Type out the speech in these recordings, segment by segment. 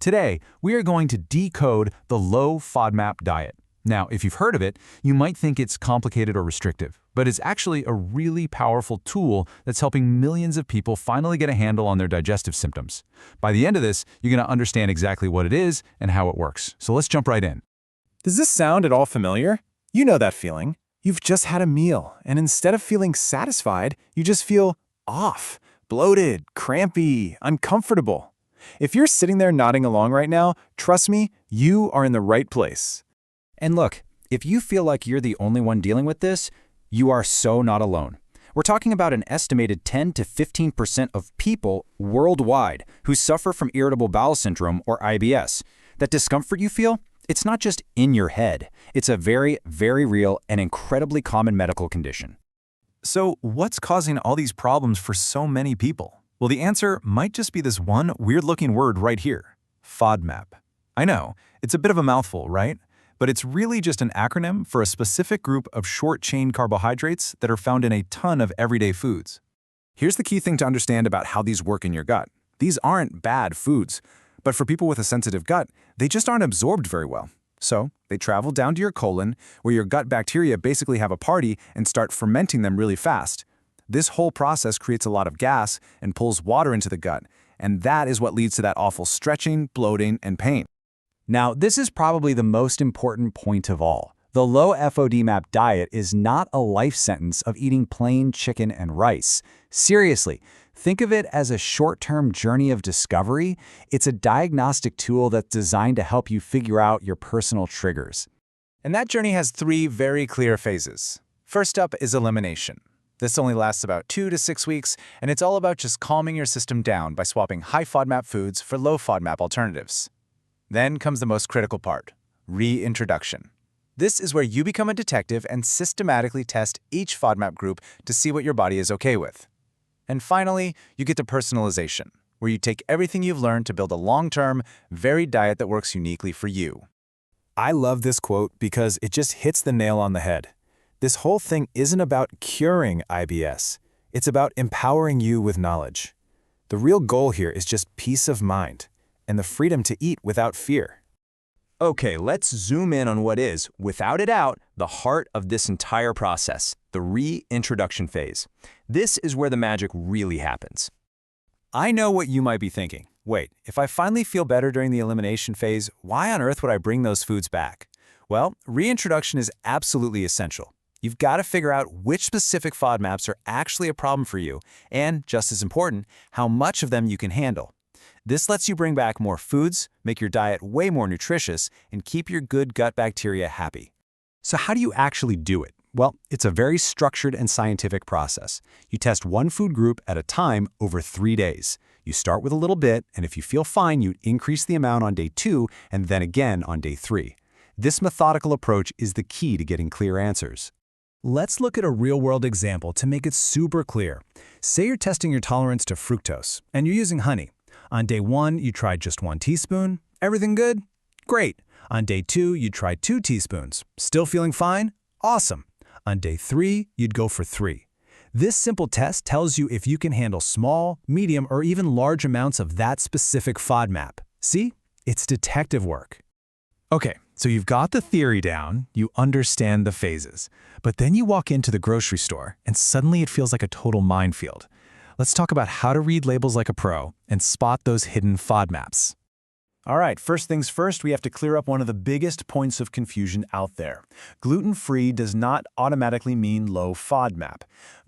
Today, we are going to decode the low-FODMAP diet. Now, if you've heard of it, you might think it's complicated or restrictive, but it's actually a really powerful tool that's helping millions of people finally get a handle on their digestive symptoms. By the end of this, you're going to understand exactly what it is and how it works. So let's jump right in. Does this sound at all familiar? You know that feeling. You've just had a meal, and instead of feeling satisfied, you just feel off, bloated, crampy, uncomfortable. If you're sitting there nodding along right now, trust me, you are in the right place. And look, if you feel like you're the only one dealing with this, you are so not alone. We're talking about an estimated 10 to 15% of people worldwide who suffer from irritable bowel syndrome or IBS. That discomfort you feel, it's not just in your head. It's a very, very real and incredibly common medical condition. So what's causing all these problems for so many people? Well, the answer might just be this one weird-looking word right here, FODMAP. I know, it's a bit of a mouthful, right? But it's really just an acronym for a specific group of short-chain carbohydrates that are found in a ton of everyday foods. Here's the key thing to understand about how these work in your gut. These aren't bad foods, but for people with a sensitive gut, they just aren't absorbed very well. So they travel down to your colon, where your gut bacteria basically have a party and start fermenting them really fast. This whole process creates a lot of gas and pulls water into the gut, and that is what leads to that awful stretching, bloating, and pain. Now, this is probably the most important point of all. The low-FODMAP diet is not a life sentence of eating plain chicken and rice. Seriously, think of it as a short-term journey of discovery. It's a diagnostic tool that's designed to help you figure out your personal triggers. And that journey has 3 very clear phases. First up is elimination. This only lasts about 2 to 6 weeks, and it's all about just calming your system down by swapping high FODMAP foods for low FODMAP alternatives. Then comes the most critical part, reintroduction. This is where you become a detective and systematically test each FODMAP group to see what your body is okay with. And finally, you get to personalization, where you take everything you've learned to build a long-term, varied diet that works uniquely for you. I love this quote because it just hits the nail on the head. This whole thing isn't about curing IBS. It's about empowering you with knowledge. The real goal here is just peace of mind and the freedom to eat without fear. Okay, let's zoom in on what is, without a doubt, the heart of this entire process, the reintroduction phase. This is where the magic really happens. I know what you might be thinking. Wait, if I finally feel better during the elimination phase, why on earth would I bring those foods back? Well, reintroduction is absolutely essential. You've got to figure out which specific FODMAPs are actually a problem for you, and, just as important, how much of them you can handle. This lets you bring back more foods, make your diet way more nutritious, and keep your good gut bacteria happy. So how do you actually do it? Well, it's a very structured and scientific process. You test one food group at a time over 3 days. You start with a little bit, and if you feel fine, you increase the amount on day 2 and then again on day 3. This methodical approach is the key to getting clear answers. Let's look at a real-world example to make it super clear. Say you're testing your tolerance to fructose, and you're using honey. On day 1, you tried just 1 teaspoon. Everything good? Great. On day 2, you tried 2 teaspoons. Still feeling fine? Awesome. On day 3, you'd go for 3. This simple test tells you if you can handle small, medium, or even large amounts of that specific FODMAP. See? It's detective work. Okay, so you've got the theory down, you understand the phases, but then you walk into the grocery store and suddenly it feels like a total minefield. Let's talk about how to read labels like a pro and spot those hidden FODMAPs. All right, first things first, we have to clear up one of the biggest points of confusion out there. Gluten-free does not automatically mean low FODMAP.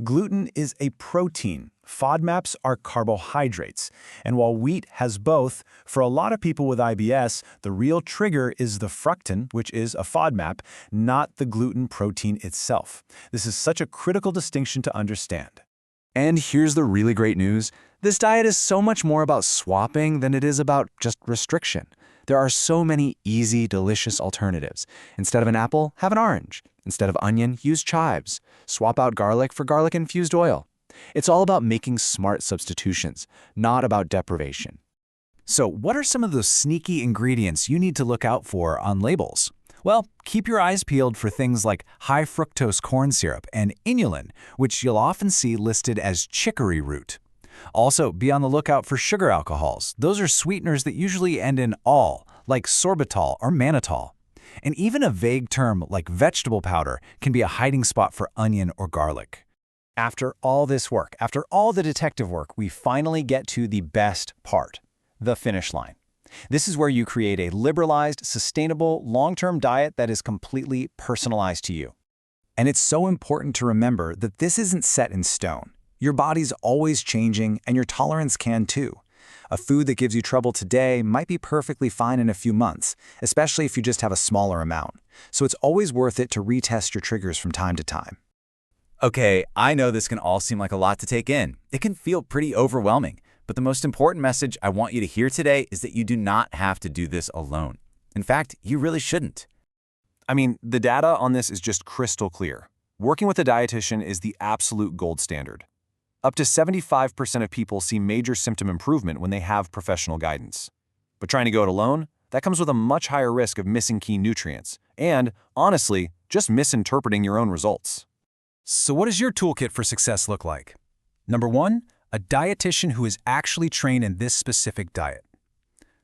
Gluten is a protein. FODMAPs are carbohydrates. And while wheat has both, for a lot of people with IBS, the real trigger is the fructan, which is a FODMAP, not the gluten protein itself. This is such a critical distinction to understand. And here's the really great news. This diet is so much more about swapping than it is about just restriction. There are so many easy, delicious alternatives. Instead of an apple, have an orange. Instead of onion, use chives. Swap out garlic for garlic-infused oil. It's all about making smart substitutions, not about deprivation. So what are some of those sneaky ingredients you need to look out for on labels? Well, keep your eyes peeled for things like high fructose corn syrup and inulin, which you'll often see listed as chicory root. Also, be on the lookout for sugar alcohols. Those are sweeteners that usually end in "-ol", like sorbitol or mannitol. And even a vague term like vegetable powder can be a hiding spot for onion or garlic. After all this work, after all the detective work, we finally get to the best part, the finish line. This is where you create a liberalized, sustainable, long-term diet that is completely personalized to you. And it's so important to remember that this isn't set in stone. Your body's always changing, and your tolerance can too. A food that gives you trouble today might be perfectly fine in a few months, especially if you just have a smaller amount. So it's always worth it to retest your triggers from time to time. Okay, I know this can all seem like a lot to take in. It can feel pretty overwhelming. But the most important message I want you to hear today is that you do not have to do this alone. In fact, you really shouldn't. I mean, the data on this is just crystal clear. Working with a dietitian is the absolute gold standard. Up to 75% of people see major symptom improvement when they have professional guidance. But trying to go it alone, that comes with a much higher risk of missing key nutrients and, honestly, just misinterpreting your own results. So what does your toolkit for success look like? Number 1, a dietitian who is actually trained in this specific diet.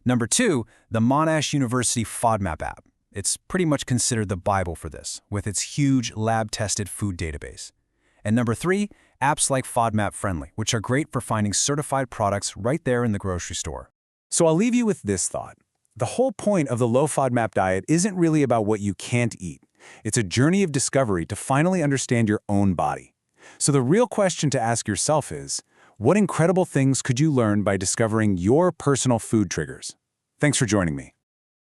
Number 2, the Monash University FODMAP app. It's pretty much considered the Bible for this, with its huge lab-tested food database. And number 3, apps like FODMAP Friendly, which are great for finding certified products right there in the grocery store. So I'll leave you with this thought. The whole point of the low FODMAP diet isn't really about what you can't eat. It's a journey of discovery to finally understand your own body. So the real question to ask yourself is, what incredible things could you learn by discovering your personal food triggers? Thanks for joining me.